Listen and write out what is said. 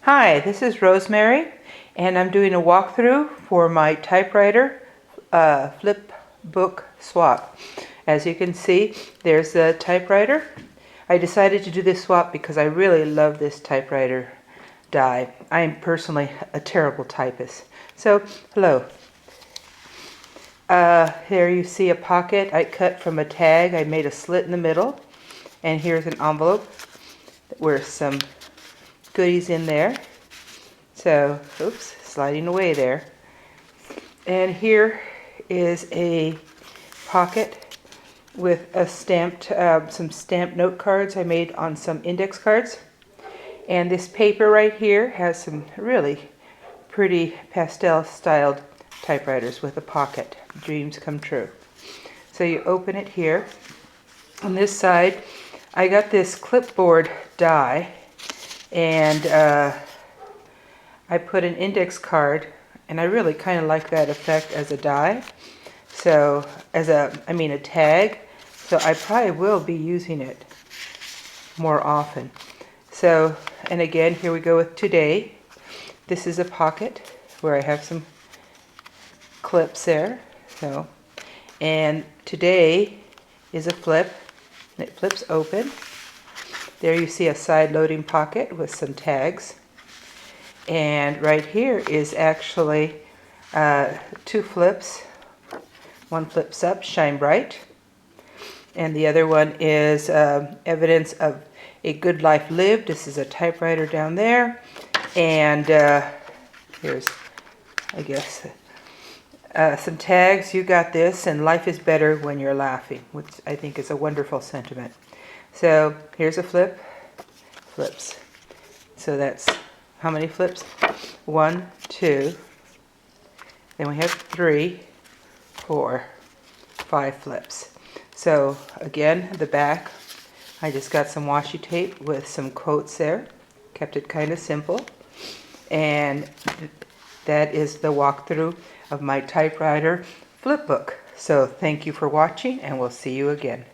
Hi, this is Rosemary, and I'm doing a walkthrough for my typewriter flip book swap. As you can see, there's the typewriter. I decided to do this swap because I really love this typewriter die. I am personally a terrible typist. So, hello. Here you see a pocket I cut from a tag. I made a slit in the middle, and here's an envelope with some goodies in there. So, oops, sliding away there. And here is a pocket with a stamped, some stamped note cards I made on some index cards. And this paper right here has some really pretty pastel styled typewriters with a pocket. Dreams come true. So you open it here. On this side, I got this clipboard die, and I put an index card, and I really kind of like that effect as a die. So, a tag. So I probably will be using it more often. So, and again, here we go with today. This is a pocket where I have some clips there. So, and today is a flip, and it flips open. There you see a side loading pocket with some tags. And right here is actually two flips. One flips up, shine bright. And the other one is evidence of a good life lived. This is a typewriter down there. And here's, I guess, some tags. You got this, and life is better when you're laughing, which I think is a wonderful sentiment. So here's a flip, flips. So that's how many flips? 1, 2. Then we have 3, 4, 5 flips. So again, the back, I just got some washi tape with some quotes there. Kept it kind of simple. And that is the walkthrough of my typewriter flip book. So thank you for watching, and we'll see you again.